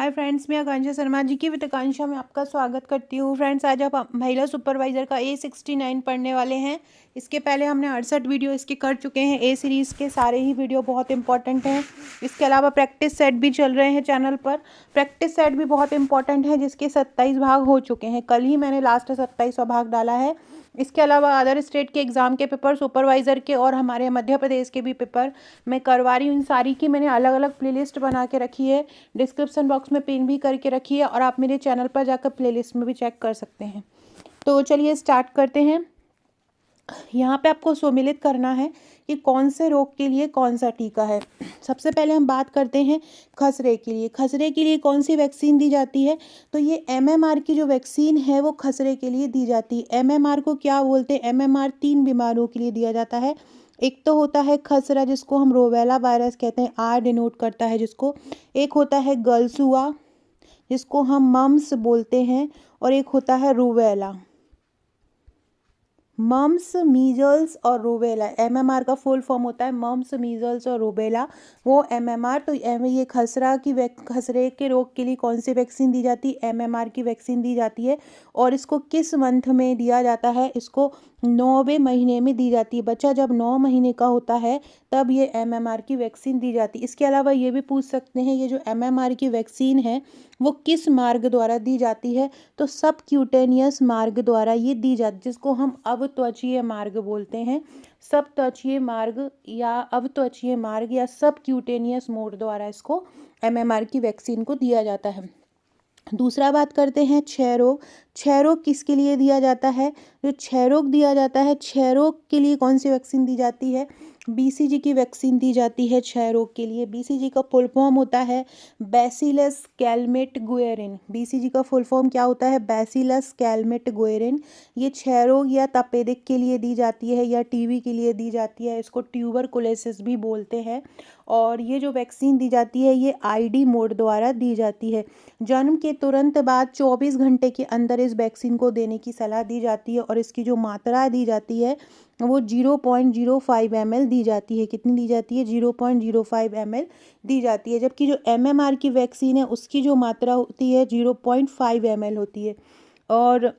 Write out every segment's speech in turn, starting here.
Hi friends, मैं आकांक्षा शर्मा जी की with आकांक्षा में आपका स्वागत करती हूँ। फ्रेंड्स, आज आप महिला सुपरवाइज़र का A69 पढ़ने वाले हैं। इसके पहले हमने 68 वीडियो इसके कर चुके हैं। ए सीरीज़ के सारे ही वीडियो बहुत इंपॉर्टेंट हैं। इसके अलावा प्रैक्टिस सेट भी चल रहे हैं चैनल पर। प्रैक्टिस सेट भी बहुत इंपॉर्टेंट है, जिसके 27 भाग हो चुके हैं। कल ही मैंने लास्ट 27वां भाग डाला है। इसके अलावा अदर स्टेट के एग्ज़ाम के पेपर, सुपरवाइज़र के और हमारे मध्य प्रदेश के भी पेपर मैं करवा रही हूँ। इन सारी की मैंने अलग अलग प्लेलिस्ट बना के रखी है, डिस्क्रिप्शन बॉक्स में पिन भी करके रखी है, और आप मेरे चैनल पर जाकर प्लेलिस्ट में भी चेक कर सकते हैं। तो चलिए स्टार्ट करते हैं। यहाँ पे आपको सम्मिलित करना है कि कौन से रोग के लिए कौन सा टीका है। सबसे पहले हम बात करते हैं खसरे के लिए। खसरे के लिए कौन सी वैक्सीन दी जाती है? तो ये MMR की जो वैक्सीन है वो खसरे के लिए दी जाती है। MMR को क्या बोलते हैं? MMR 3 बीमारियों के लिए दिया जाता है। एक तो होता है खसरा, जिसको हम रोबेला वायरस कहते हैं, R डिनोट करता है जिसको। एक होता है गलसुआ, जिसको हम मम्स बोलते हैं, और एक होता है रूबेला। मम्स, मीजल्स और रूबेला, MMR का फुल फॉर्म होता है मम्स, मीजल्स और रूबेला, वो MMR। तो ये खसरे के रोग के लिए कौन सी वैक्सीन दी जाती है? MMR की वैक्सीन दी जाती है। और इसको किस मंथ में दिया जाता है? इसको 9वें महीने में दी जाती है। बच्चा जब 9 महीने का होता है तब ये MMR की वैक्सीन दी जाती है। इसके अलावा ये भी पूछ सकते हैं, ये जो MMR की वैक्सीन है वो किस मार्ग द्वारा दी जाती है? तो सब क्यूटेनियस मार्ग द्वारा ये दी जाती, जिसको हम अवत्वचीय मार्ग बोलते हैं। सब त्वचीय मार्ग या अवत्वचीय मार्ग या सब क्यूटेनियस मोड द्वारा इसको MMR की वैक्सीन को दिया जाता है। दूसरा बात करते हैं क्षय रोग। क्षय रोग किसके लिए दिया जाता है? जो क्षय रोग दिया जाता है, क्षय रोग के लिए कौन सी वैक्सीन दी जाती है? BCG की वैक्सीन दी जाती है क्षय रोग के लिए। BCG का फुल फॉर्म होता है बैसिलस कैलमेट गुएरिन। BCG का फुल फॉर्म क्या होता है? Bacillus Calmette Guerin. ये क्षय रोग या तपेदिक के लिए दी जाती है, या TB के लिए दी जाती है। इसको ट्यूबरकुलोसिस भी बोलते हैं। और ये जो वैक्सीन दी जाती है ये ID मोड द्वारा दी जाती है। जन्म के तुरंत बाद 24 घंटे के अंदर इस वैक्सीन को देने की सलाह दी जाती है, और इसकी जो मात्रा दी जाती है वो 0.05 ml दी जाती है। कितनी दी जाती है? 0.05 ml दी जाती है। जबकि जो MMR की वैक्सीन है उसकी जो मात्रा होती है 0.5 ml होती है। और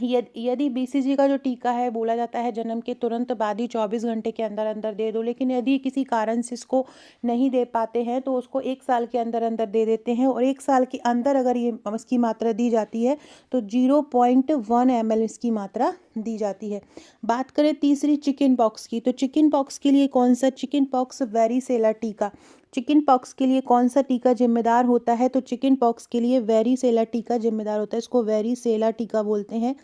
यदि BCG का जो टीका है, बोला जाता है जन्म के तुरंत बाद ही 24 घंटे के अंदर अंदर दे दो, लेकिन यदि किसी कारण से इसको नहीं दे पाते हैं तो उसको 1 साल के अंदर अंदर दे देते हैं। और 1 साल के अंदर अगर ये इसकी मात्रा दी जाती है तो 0.1 ml इसकी मात्रा दी जाती है। बात करें तीसरी चिकन पॉक्स की, तो चिकन पॉक्स के लिए कौन सा? चिकन पॉक्स वेरिसेला टीका। चिकन पॉक्स के लिए कौन सा टीका जिम्मेदार होता है? तो चिकन पॉक्स के लिए वेरिसेला टीका जिम्मेदार होता है। इसको वेरिसेला टीका बोलते हैं।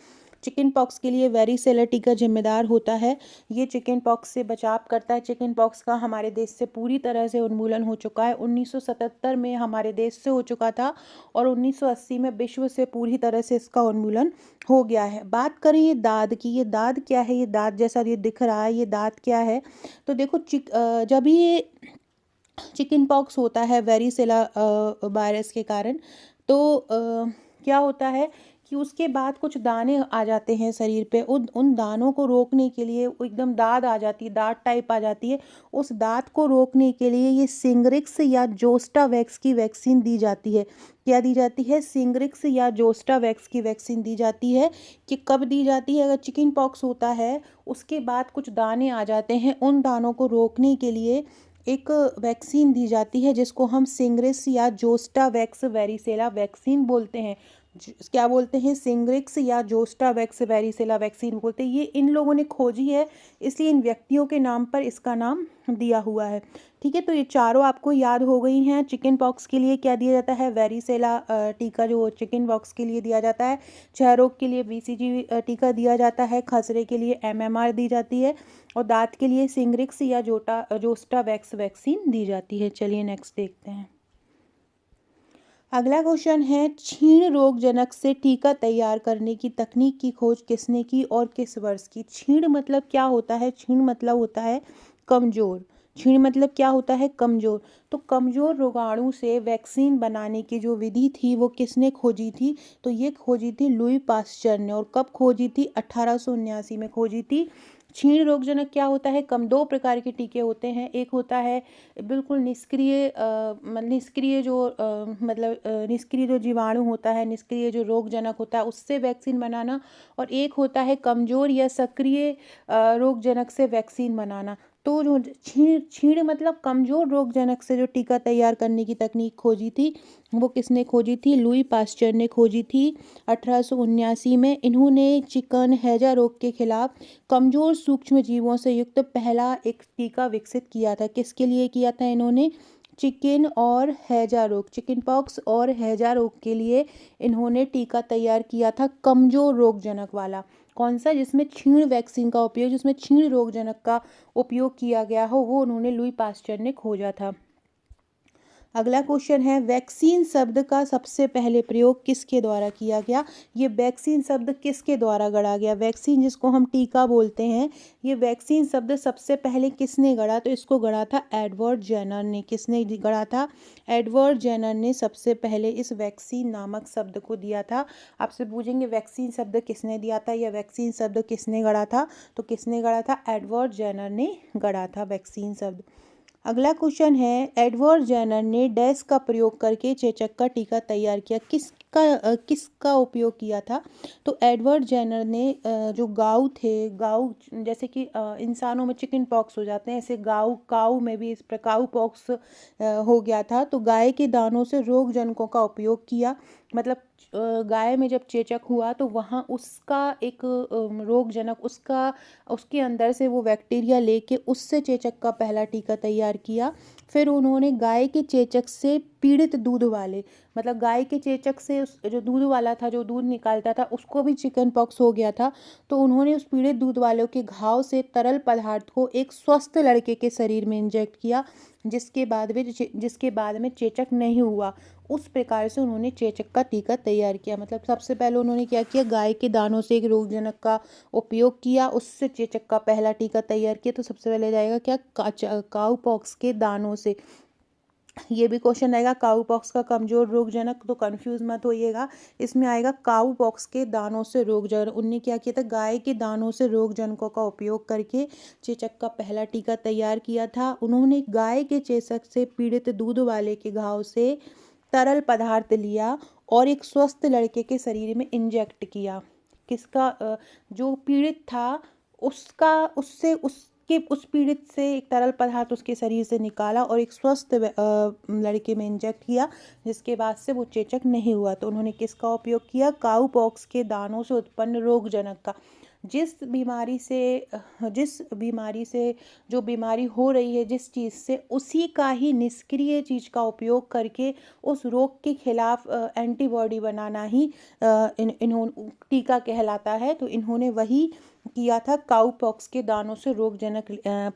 चिकन पॉक्स के लिए वेरिसेला टीका जिम्मेदार होता है। ये चिकन पॉक्स से बचाव करता है। चिकन पॉक्स का हमारे देश से पूरी तरह से उन्मूलन हो चुका है। 1977 में हमारे देश से हो चुका था, और 1980 में विश्व से पूरी तरह से इसका उन्मूलन हो गया है। बात करें ये दाद की, ये दाद क्या है? ये दाद जैसा ये दिख रहा है, ये दाद क्या है? तो देखो, जब ये चिकन पॉक्स होता है वेरिसेला वायरस के कारण, तो क्या होता है कि उसके बाद कुछ दाने आ जाते हैं शरीर पे। उन दानों को रोकने के लिए एकदम दाद आ जाती है, दाद टाइप आ जाती है। उस दाद को रोकने के लिए ये सिंग्रिक्स या जोस्टावैक्स की वैक्सीन दी जाती है। क्या दी जाती है? सिंग्रिक्स या जोस्टावैक्स की वैक्सीन दी जाती है। कि कब दी जाती है? अगर चिकन पॉक्स होता है उसके बाद कुछ दाने आ जाते हैं, उन दानों को रोकने के लिए एक वैक्सीन दी जाती है, जिसको हम सिंग्रिक्स या जोस्टावैक्स वेरिसेला वैक्सीन बोलते हैं। क्या बोलते हैं? सिंग्रिक्स या जोस्टावैक्स वेरिसेला वैक्सीन बोलते हैं। ये इन लोगों ने खोजी है, इसलिए इन व्यक्तियों के नाम पर इसका नाम दिया हुआ है। ठीक है, तो ये चारों आपको याद हो गई हैं। चिकन पॉक्स के लिए क्या दिया जाता है? वेरिसेला टीका जो चिकन पॉक्स के लिए दिया जाता है। क्षय रोग के लिए BCG टीका दिया जाता है। खसरे के लिए MMR दी जाती है, और दांत के लिए सिंग्रिक्स या जोस्टावैक्स वैक्सीन दी जाती है। चलिए नेक्स्ट देखते हैं। अगला क्वेश्चन है, क्षीण रोगजनक से टीका तैयार करने की तकनीक की खोज किसने की और किस वर्ष की? क्षीण मतलब क्या होता है? क्षीण मतलब होता है कमजोर। क्षीण मतलब क्या होता है? कमजोर। तो कमजोर रोगाणु से वैक्सीन बनाने की जो विधि थी वो किसने खोजी थी? तो ये खोजी थी लुई पास्चर ने। और कब खोजी थी? 1879 में खोजी थी। क्षीण रोगजनक क्या होता है? दो प्रकार के टीके होते हैं। एक होता है बिल्कुल निष्क्रिय जो जीवाणु होता है, निष्क्रिय जो रोगजनक होता है उससे वैक्सीन बनाना, और एक होता है कमज़ोर या सक्रिय रोगजनक से वैक्सीन बनाना। तो जो क्षीण क्षीण मतलब कमज़ोर रोगजनक से जो टीका तैयार करने की तकनीक खोजी थी, वो किसने खोजी थी? लुई पास्चर ने खोजी थी 1879 में। इन्होंने चिकन हैजा रोग के खिलाफ कमज़ोर सूक्ष्म जीवों से युक्त पहला एक टीका विकसित किया था। किसके लिए किया था इन्होंने? चिकन पॉक्स और हैजा रोग के लिए इन्होंने टीका तैयार किया था, कमज़ोर रोगजनक वाला। कौन सा? जिसमें क्षीण वैक्सीन का उपयोग, जिसमें क्षीण रोगजनक का उपयोग किया गया हो, वो उन्होंने लुई पास्चर ने खोजा था। अगला क्वेश्चन है, वैक्सीन शब्द का सबसे पहले प्रयोग किसके द्वारा किया गया? ये वैक्सीन शब्द किसके द्वारा गढ़ा गया? वैक्सीन जिसको हम टीका बोलते हैं, ये वैक्सीन शब्द सबसे पहले किसने गढ़ा? तो इसको गढ़ा था एडवर्ड जेनर ने। किसने गढ़ा था? एडवर्ड जेनर ने सबसे पहले इस वैक्सीन नामक शब्द को दिया था। आपसे पूछेंगे वैक्सीन शब्द किसने दिया था या वैक्सीन शब्द किसने गढ़ा था? तो किसने गढ़ा था? एडवर्ड जेनर ने गढ़ा था वैक्सीन शब्द। अगला क्वेश्चन है, एडवर्ड जेनर ने डैश का प्रयोग करके चेचक का टीका तैयार किया। किसका उपयोग किया था? तो एडवर्ड जेनर ने जो गाऊ जैसे कि इंसानों में चिकन पॉक्स हो जाते हैं, ऐसे काऊ में भी इस प्रकार काऊ पॉक्स हो गया था। तो गाय के दानों से रोगजनकों का उपयोग किया। मतलब गाय में जब चेचक हुआ तो वहाँ उसका एक रोगजनक उसके अंदर से वो बैक्टीरिया लेके उससे चेचक का पहला टीका तैयार किया। फिर उन्होंने गाय के चेचक से पीड़ित दूध वाले, मतलब गाय के चेचक से उस जो दूध वाला था, जो दूध निकालता था, उसको भी चिकन पॉक्स हो गया था। तो उन्होंने उस पीड़ित दूध वालों के घाव से तरल पदार्थ को एक स्वस्थ लड़के के शरीर में इंजेक्ट किया, जिसके बाद में चेचक नहीं हुआ। उस प्रकार से उन्होंने चेचक का टीका तैयार किया। मतलब सबसे पहले उन्होंने क्या किया? गाय के दानों से एक रोगजनक का उपयोग किया, उससे चेचक का पहला टीका तैयार किया। तो सबसे पहले जाएगा क्या? काऊ पॉक्स के दानों से। ये भी क्वेश्चन आएगा काऊ पॉक्स का कमजोर रोगजनक, तो कंफ्यूज मत होइएगा। इसमें आएगा काऊ पॉक्स के दानों से रोगजनक। उनने क्या किया था? गाय के दानों से रोगजनकों का उपयोग करके चेचक का पहला टीका तैयार किया था। उन्होंने गाय के चेचक से पीड़ित दूध वाले के घाव से तरल पदार्थ लिया और एक स्वस्थ लड़के के शरीर में इंजेक्ट किया। जो पीड़ित था उसका उससे उसके उस पीड़ित से एक तरल पदार्थ उसके शरीर से निकाला और एक स्वस्थ लड़के में इंजेक्ट किया, जिसके बाद से वो चेचक नहीं हुआ। तो उन्होंने किसका उपयोग किया? काऊ पॉक्स के दानों से उत्पन्न रोगजनक का। जिस बीमारी से जो बीमारी हो रही है, जिस चीज़ से, उसी का ही निष्क्रिय चीज़ का उपयोग करके उस रोग के खिलाफ एंटीबॉडी बनाना ही इन्होंने टीका कहलाता है। तो इन्होंने वही किया था, काऊ पॉक्स के दानों से रोगजनक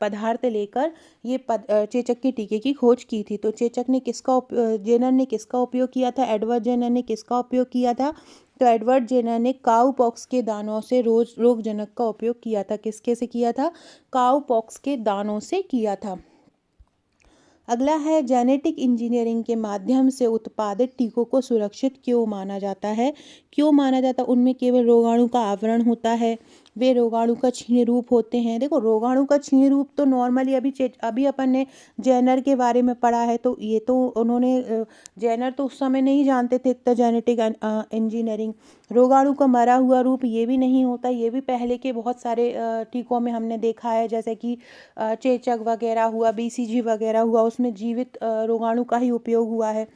पदार्थ लेकर ये चेचक के टीके की खोज की थी। तो जेनर ने किसका उपयोग किया था? एडवर्ड जेनर ने किसका उपयोग किया था? तो एडवर्ड जेनर ने काऊ पॉक्स के दानों से रोगजनक का उपयोग किया था। किसके से किया था? काऊ पॉक्स के दानों से किया था। अगला है, जेनेटिक इंजीनियरिंग के माध्यम से उत्पादित टीकों को सुरक्षित क्यों माना जाता है? क्यों माना जाता है? उनमें केवल रोगाणु का आवरण होता है, वे रोगाणु का क्षीण रूप होते हैं। देखो, रोगाणु का क्षीण रूप तो नॉर्मली अभी अपन ने जेनर के बारे में पढ़ा है, तो ये तो उन्होंने जेनर तो उस समय नहीं जानते थे इतना जेनेटिक इंजीनियरिंग। रोगाणु का मरा हुआ रूप ये भी नहीं होता, ये भी पहले के बहुत सारे टीकों में हमने देखा है, जैसे कि चेचक वगैरह हुआ, बीसीजी वगैरह हुआ, उसमें जीवित रोगाणु का ही उपयोग हुआ है।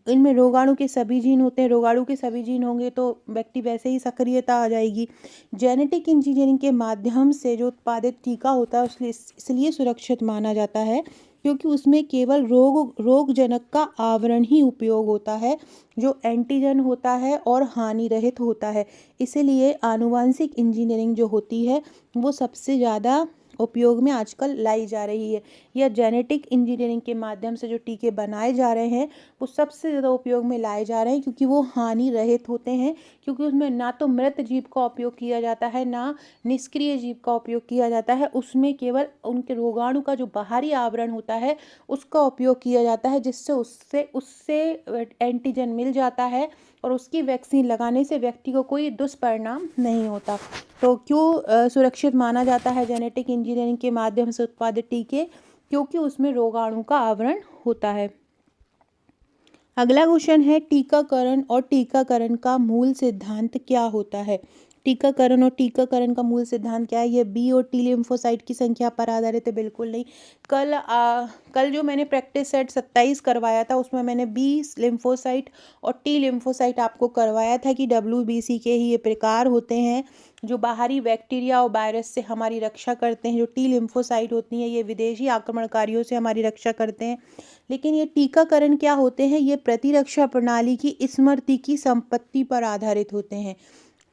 इनमें रोगाणु के सभी जीन होते हैं, रोगाणु के सभी जीन होंगे तो व्यक्ति वैसे ही सक्रियता आ जाएगी। जेनेटिक इंजीनियरिंग के माध्यम से जो उत्पादित टीका होता है इसलिए सुरक्षित माना जाता है क्योंकि उसमें केवल रोगजनक का आवरण ही उपयोग होता है, जो एंटीजन होता है और हानि रहित होता है। इसलिए आनुवांशिक इंजीनियरिंग जो होती है वो सबसे ज़्यादा उपयोग में आजकल लाई जा रही है, या जेनेटिक इंजीनियरिंग के माध्यम से जो टीके बनाए जा रहे हैं वो सबसे ज़्यादा उपयोग में लाए जा रहे हैं, क्योंकि वो हानि रहित होते हैं। क्योंकि उसमें ना तो मृत जीव का उपयोग किया जाता है, ना निष्क्रिय जीव का उपयोग किया जाता है। उसमें केवल उनके रोगाणु का जो बाहरी आवरण होता है उसका उपयोग किया जाता है, जिससे उससे उससे एंटीजन मिल जाता है और उसकी वैक्सीन लगाने से व्यक्ति को कोई दुष्परिणाम नहीं होता। तो क्यों सुरक्षित माना जाता है जेनेटिक इंजीनियरिंग के माध्यम से उत्पादित टीके? क्योंकि उसमें रोगाणु का आवरण होता है। अगला क्वेश्चन है, टीकाकरण और टीकाकरण का मूल सिद्धांत क्या होता है? टीकाकरण और टीकाकरण का मूल सिद्धांत क्या है? ये बी और टी लिम्फोसाइट की संख्या पर आधारित है? बिल्कुल नहीं। कल जो मैंने प्रैक्टिस सेट 27 करवाया था उसमें मैंने बी लिम्फोसाइट और टी लिम्फोसाइट आपको करवाया था कि WBC के ही ये प्रकार होते हैं जो बाहरी बैक्टीरिया और वायरस से हमारी रक्षा करते हैं। जो टी लिम्फोसाइट होती हैं ये विदेशी आक्रमणकारियों से हमारी रक्षा करते हैं। लेकिन ये टीकाकरण क्या होते हैं? ये प्रतिरक्षा प्रणाली की स्मृति की संपत्ति पर आधारित होते हैं।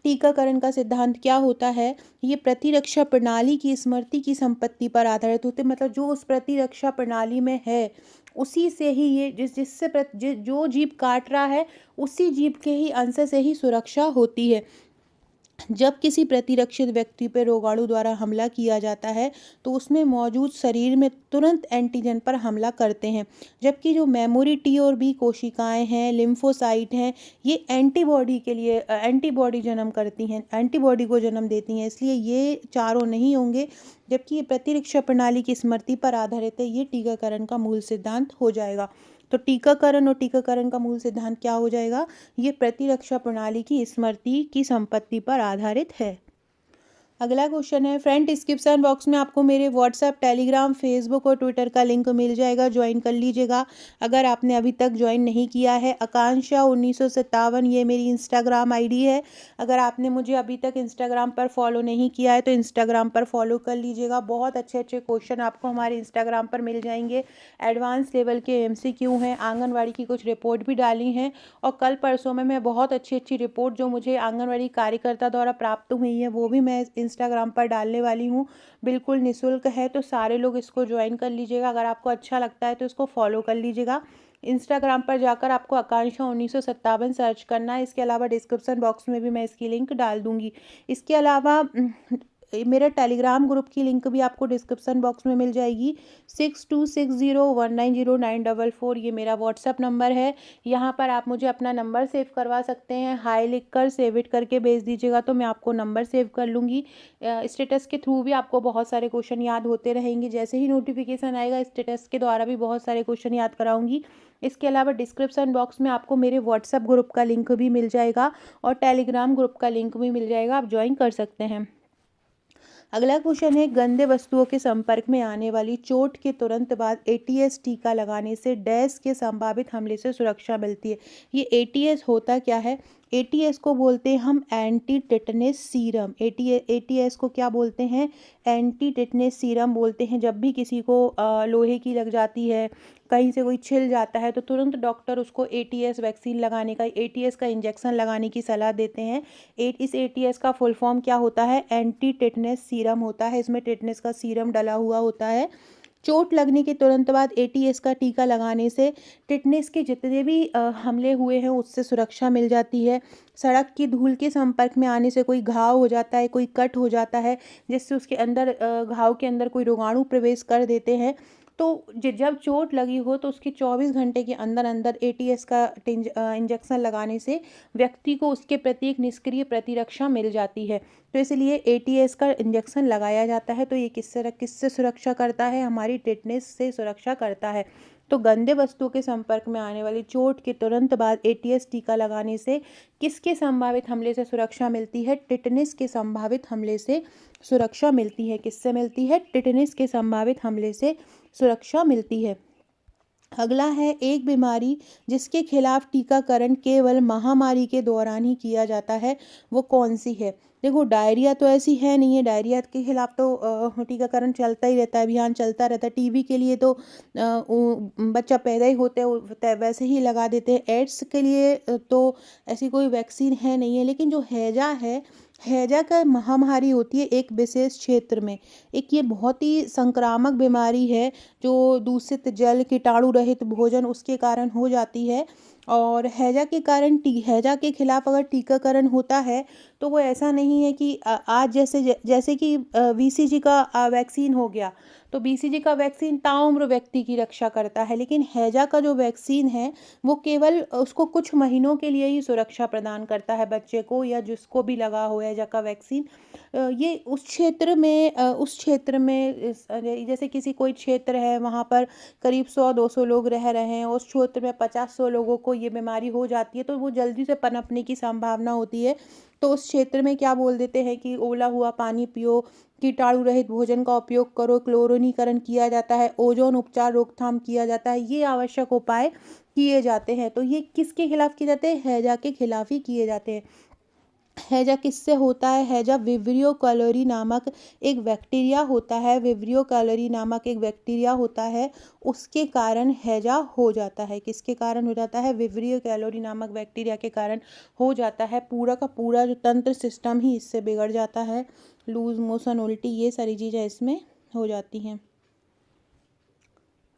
टीकाकरण का सिद्धांत क्या होता है? ये प्रतिरक्षा प्रणाली की स्मृति की संपत्ति पर आधारित होते हैं। मतलब जो उस प्रतिरक्षा प्रणाली में है उसी से ही ये जो जीव काट रहा है उसी जीव के ही अंश से ही सुरक्षा होती है। जब किसी प्रतिरक्षित व्यक्ति पर रोगाणु द्वारा हमला किया जाता है तो उसमें मौजूद शरीर में तुरंत एंटीजन पर हमला करते हैं, जबकि जो मेमोरी टी और बी कोशिकाएं हैं, लिम्फोसाइट हैं, ये एंटीबॉडी के लिए एंटीबॉडी जन्म करती हैं, एंटीबॉडी को जन्म देती हैं, इसलिए ये चारों नहीं होंगे। जबकि ये प्रतिरक्षा प्रणाली की स्मृति पर आधारित है, ये टीकाकरण का मूल सिद्धांत हो जाएगा। तो टीकाकरण और टीकाकरण का मूल सिद्धांत क्या हो जाएगा? ये प्रतिरक्षा प्रणाली की स्मृति की संपत्ति पर आधारित है। अगला क्वेश्चन है, फ्रेंड डिस्क्रिप्शन बॉक्स में आपको मेरे व्हाट्सएप, टेलीग्राम, फेसबुक और ट्विटर का लिंक मिल जाएगा, ज्वाइन कर लीजिएगा अगर आपने अभी तक ज्वाइन नहीं किया है। आकांक्षा 1957 ये मेरी इंस्टाग्राम आईडी है। अगर आपने मुझे अभी तक इंस्टाग्राम पर फॉलो नहीं किया है तो इंस्टाग्राम पर फॉलो कर लीजिएगा। बहुत अच्छे अच्छे क्वेश्चन आपको हमारे इंस्टाग्राम पर मिल जाएंगे। एडवांस लेवल के MCQ हैं, आंगनवाड़ी की कुछ रिपोर्ट भी डाली हैं, और कल परसों में मैं बहुत अच्छी अच्छी रिपोर्ट जो मुझे आंगनवाड़ी कार्यकर्ता द्वारा प्राप्त हुई है वो भी मैं इंस्टाग्राम पर डालने वाली हूँ। बिल्कुल निःशुल्क है, तो सारे लोग इसको ज्वाइन कर लीजिएगा। अगर आपको अच्छा लगता है तो इसको फॉलो कर लीजिएगा। इंस्टाग्राम पर जाकर आपको आकांक्षा 1957 सर्च करना है। इसके अलावा डिस्क्रिप्शन बॉक्स में भी मैं इसकी लिंक डाल दूँगी। इसके अलावा मेरे टेलीग्राम ग्रुप की लिंक भी आपको डिस्क्रिप्शन बॉक्स में मिल जाएगी। 6260190944 ये मेरा व्हाट्सअप नंबर है। यहाँ पर आप मुझे अपना नंबर सेव करवा सकते हैं। हाय लिखकर सेव इट करके भेज दीजिएगा तो मैं आपको नंबर सेव कर लूँगी। स्टेटस के थ्रू भी आपको बहुत सारे क्वेश्चन याद होते रहेंगे। जैसे ही नोटिफिकेशन आएगा स्टेटस के द्वारा भी बहुत सारे क्वेश्चन याद कराऊंगी। इसके अलावा डिस्क्रिप्शन बॉक्स में आपको मेरे व्हाट्सएप ग्रुप का लिंक भी मिल जाएगा और टेलीग्राम ग्रुप का लिंक भी मिल जाएगा, आप ज्वाइन कर सकते हैं। अगला क्वेश्चन है, गंदे वस्तुओं के संपर्क में आने वाली चोट के तुरंत बाद ATS टीका लगाने से डैश के संभावित हमले से सुरक्षा मिलती है। ये ATS होता क्या है? ATS को बोलते हैं हम एंटी टिटनेस सीरम। ATS को क्या बोलते हैं? एंटी टिटनेस सीरम बोलते हैं। जब भी किसी को लोहे की लग जाती है, कहीं से कोई छिल जाता है, तो तुरंत डॉक्टर उसको ATS वैक्सीन लगाने का, ATS का इंजेक्शन लगाने की सलाह देते हैं। इस ATS का फुल फॉर्म क्या होता है? एंटी टिटनेस सीरम होता है। इसमें टिटनेस का सीरम डला हुआ होता है। चोट लगने के तुरंत बाद ATS का टीका लगाने से टिटनेस के जितने भी हमले हुए हैं उससे सुरक्षा मिल जाती है। सड़क की धूल के संपर्क में आने से कोई घाव हो जाता है, कोई कट हो जाता है, जिससे उसके अंदर घाव के अंदर कोई रोगाणु प्रवेश कर देते हैं, तो जब चोट लगी हो तो उसके 24 घंटे के अंदर अंदर ATS का इंजेक्शन लगाने से व्यक्ति को उसके प्रति एक निष्क्रिय प्रतिरक्षा मिल जाती है। तो इसलिए ATS का इंजेक्शन लगाया जाता है। तो ये किससे सुरक्षा करता है? हमारी टिटनेस से सुरक्षा करता है। तो गंदे वस्तुओं के संपर्क में आने वाली चोट के तुरंत बाद ATS टीका लगाने से किसके संभावित हमले से सुरक्षा मिलती है? टिटनेस के संभावित हमले से सुरक्षा मिलती है। किससे मिलती है? टिटनेस के संभावित हमले से सुरक्षा मिलती है। अगला है, एक बीमारी जिसके खिलाफ टीकाकरण केवल महामारी के दौरान ही किया जाता है, वो कौन सी है? देखो, डायरिया तो ऐसी है नहीं है, डायरिया के खिलाफ तो टीकाकरण चलता ही रहता है, अभियान चलता रहता है। टीबी के लिए तो बच्चा पैदा ही होते वैसे ही लगा देते हैं। एड्स के लिए तो ऐसी कोई वैक्सीन है नहीं है। लेकिन जो हैजा है, हैजा का महामारी होती है एक विशेष क्षेत्र में। एक ये बहुत ही संक्रामक बीमारी है जो दूषित जल, कीटाणु रहित भोजन उसके कारण हो जाती है। और हैजा के कारण हैजा के खिलाफ अगर टीकाकरण होता है तो वो ऐसा नहीं है कि आज जैसे कि बीसीजी का वैक्सीन हो गया, तो बीसीजी का वैक्सीन ताउम्र व्यक्ति की रक्षा करता है, लेकिन हैजा का जो वैक्सीन है वो केवल उसको कुछ महीनों के लिए ही सुरक्षा प्रदान करता है बच्चे को या जिसको भी लगा हो हैजा का वैक्सीन। ये उस क्षेत्र में जैसे किसी कोई क्षेत्र है वहाँ पर करीब 100-200 लोग रह रहे हैं, उस क्षेत्र में 50-100 लोगों को ये बीमारी हो जाती है तो वो जल्दी से पनपने की संभावना होती है। तो उस क्षेत्र में क्या बोल देते हैं कि उबला हुआ पानी पियो, कीटाणु रहित भोजन का उपयोग करो, क्लोरीनीकरण किया जाता है, ओजोन उपचार रोकथाम किया जाता है, ये आवश्यक उपाय किए जाते हैं। तो ये किसके खिलाफ किए जाते हैं? हैजा के खिलाफ ही किए जाते हैं। हैजा किससे होता है? हैजा विब्रियो कैलोरी नामक एक बैक्टीरिया होता है, विब्रियो कैलोरी नामक एक बैक्टीरिया होता है, उसके कारण हैजा हो जाता है। किसके कारण हो जाता है? विब्रियो कैलोरी नामक बैक्टीरिया के कारण हो जाता है। पूरा का पूरा जो तंत्र सिस्टम ही इससे बिगड़ जाता है। लूज मोशन, उल्टी, ये सारी चीज़ें इसमें हो जाती हैं।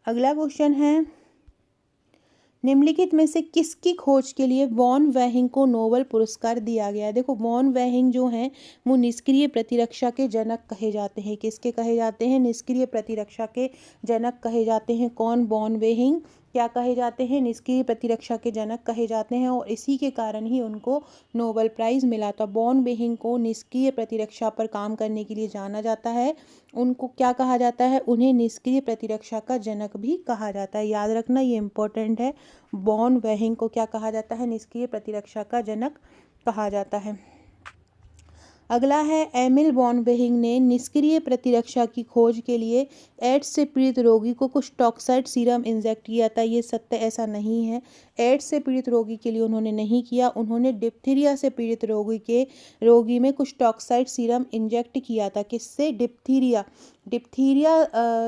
अगला क्वेश्चन है, निम्नलिखित में से किसकी खोज के लिए वॉन वेहिंग को नोबेल पुरस्कार दिया गया है? देखो, वॉन वेहिंग जो हैं वो निष्क्रिय प्रतिरक्षा के जनक कहे जाते हैं। किसके कहे जाते हैं? निष्क्रिय प्रतिरक्षा के जनक कहे जाते हैं। कौन? वॉन वेहिंग क्या कहे जाते हैं? निष्क्रिय प्रतिरक्षा के जनक कहे जाते हैं और इसी के कारण ही उनको नोबेल प्राइज़ मिला था। वॉन वेहिंग को निष्क्रिय प्रतिरक्षा पर काम करने के लिए जाना जाता है। उनको क्या कहा जाता है? उन्हें निष्क्रिय प्रतिरक्षा का जनक भी कहा जाता है। याद रखना, ये इम्पोर्टेंट है। वॉन वेहिंग को क्या कहा जाता है? निष्क्रिय प्रतिरक्षा का जनक कहा जाता है। अगला है, एमिल वॉन वेहिंग ने निष्क्रिय प्रतिरक्षा की खोज के लिए एड्स से पीड़ित रोगी को कुछ टॉक्साइड सीरम इंजेक्ट किया था। ये सत्य ऐसा नहीं है। एड्स से पीड़ित रोगी के लिए उन्होंने नहीं किया, उन्होंने डिप्थीरिया से पीड़ित रोगी में कुछ टॉक्साइड सीरम इंजेक्ट किया था। किससे? डिप्थीरिया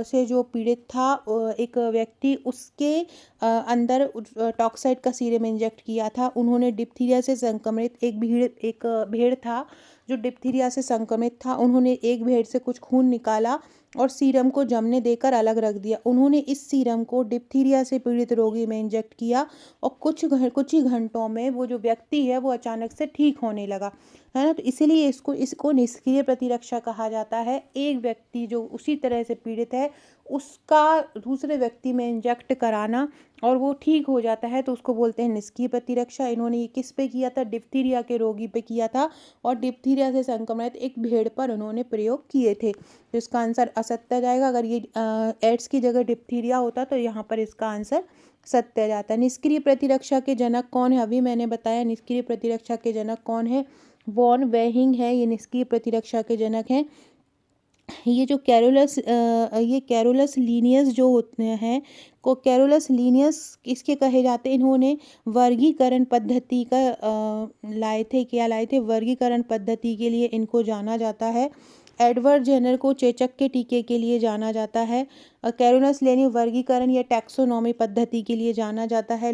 से जो पीड़ित था एक व्यक्ति, उसके अंदर टॉक्साइड का सीरम इंजेक्ट किया था। उन्होंने डिप्थीरिया से संक्रमित एक भेड़ था जो डिप्थीरिया से संक्रमित था, उन्होंने एक भेड़ से कुछ खून निकाला और सीरम को जमने देकर अलग रख दिया। उन्होंने इस सीरम को डिप्थीरिया से पीड़ित रोगी में इंजेक्ट किया और कुछ ही घंटों में वो जो व्यक्ति है वो अचानक से ठीक होने लगा, है ना। तो इसीलिए इसको निष्क्रिय प्रतिरक्षा कहा जाता है। एक व्यक्ति जो उसी तरह से पीड़ित है उसका दूसरे व्यक्ति में इंजेक्ट कराना और वो ठीक हो जाता है, तो उसको बोलते हैं निष्क्रिय प्रतिरक्षा। इन्होंने ये किस पे किया था? डिप्थीरिया के रोगी पे किया था और डिप्थीरिया से संक्रमित एक भेड़ पर उन्होंने प्रयोग किए थे। तो इसका आंसर असत्य जाएगा। अगर ये एड्स की जगह डिप्थीरिया होता तो यहाँ पर इसका आंसर सत्य जाता है। निष्क्रिय प्रतिरक्षा के जनक कौन है? अभी मैंने बताया निष्क्रिय प्रतिरक्षा के जनक कौन है? वॉन वेहिंग है, ये निष्क्रिय प्रतिरक्षा के जनक हैं। ये जो कैरोलस लीनियस जो होते हैं को कैरोलस लीनियस किसके कहे जाते हैं? इन्होंने वर्गीकरण पद्धति का लाए थे वर्गीकरण पद्धति के लिए इनको जाना जाता है। एडवर्ड जेनर को चेचक के टीके के लिए जाना जाता है। कैरोलस लीनी वर्गीकरण या टैक्सोनॉमी पद्धति के लिए जाना जाता है।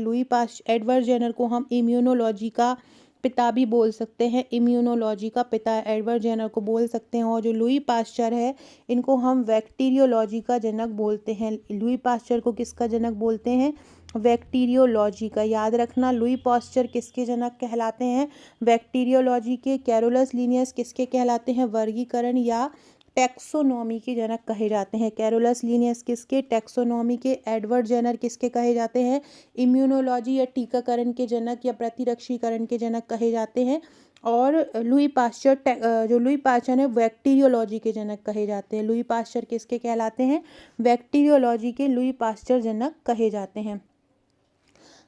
एडवर्ड जेनर को हम इम्यूनोलॉजी का पिता भी बोल सकते हैं, इम्यूनोलॉजी का पिता एडवर्ड जेनर को बोल सकते हैं। और जो लुई पास्चर है इनको हम बैक्टीरियोलॉजी का जनक बोलते हैं। लुई पास्चर को किसका जनक बोलते हैं? बैक्टीरियोलॉजी का। याद रखना, लुई पास्चर किसके जनक कहलाते हैं? बैक्टीरियोलॉजी के। कैरोलस लीनियस किसके कहलाते हैं? वर्गीकरण या टैक्सोनॉमी के जनक कहे जाते हैं। कैरोलस लीनियस किसके? टैक्सोनॉमी के। एडवर्ड जेनर किसके कहे जाते हैं? इम्यूनोलॉजी या टीकाकरण के जनक या प्रतिरक्षीकरण के जनक कहे जाते हैं। और लुई पास्चर है बैक्टीरियोलॉजी के जनक कहे जाते हैं। लुई पास्चर किसके कहलाते हैं? बैक्टीरियोलॉजी के लुई पास्चर जनक कहे जाते हैं।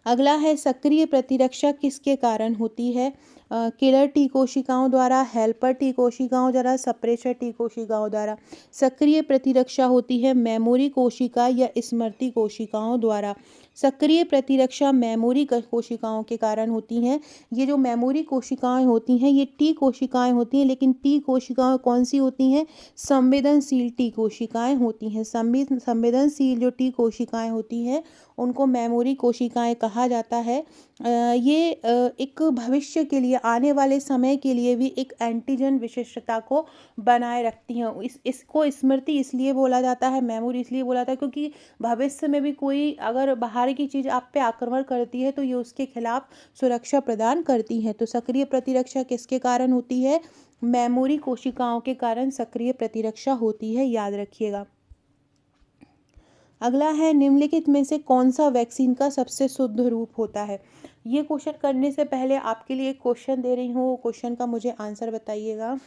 अगला है, सक्रिय प्रतिरक्षा किसके कारण होती है? किलर टी कोशिकाओं द्वारा, हेल्पर टी कोशिकाओं द्वारा, सप्रेशर टी कोशिकाओं द्वारा। सक्रिय प्रतिरक्षा होती है मेमोरी कोशिका या स्मृति कोशिकाओं द्वारा। सक्रिय प्रतिरक्षा मेमोरी कोशिकाओं के कारण होती हैं। ये जो मेमोरी कोशिकाएं होती हैं ये टी कोशिकाएं होती हैं, लेकिन टी कोशिकाएं कौन सी होती हैं? संवेदनशील टी कोशिकाएं होती हैं। संवेदनशील जो टी कोशिकाएं होती हैं उनको मेमोरी कोशिकाएं कहा जाता है। ये एक भविष्य के लिए लिए, आने वाले समय के लिए भी एक एंटीजन विशिष्टता को बनाए रखती हैं। इसको स्मृति इसलिए बोला जाता है, मेमोरी इसलिए बोला जाता है, क्योंकि भविष्य में भी कोई अगर बाहर की चीज़ आप पे आक्रमण करती है तो ये उसके खिलाफ सुरक्षा प्रदान करती हैं। तो सक्रिय प्रतिरक्षा किसके कारण होती है? मेमोरी कोशिकाओं के कारण सक्रिय प्रतिरक्षा होती है, याद रखिएगा। अगला है, निम्नलिखित में से कौन सा वैक्सीन का सबसे शुद्ध रूप होता है? ये क्वेश्चन करने से पहले आपके लिए एक क्वेश्चन दे रही हूँ, क्वेश्चन का मुझे आंसर बताइएगा।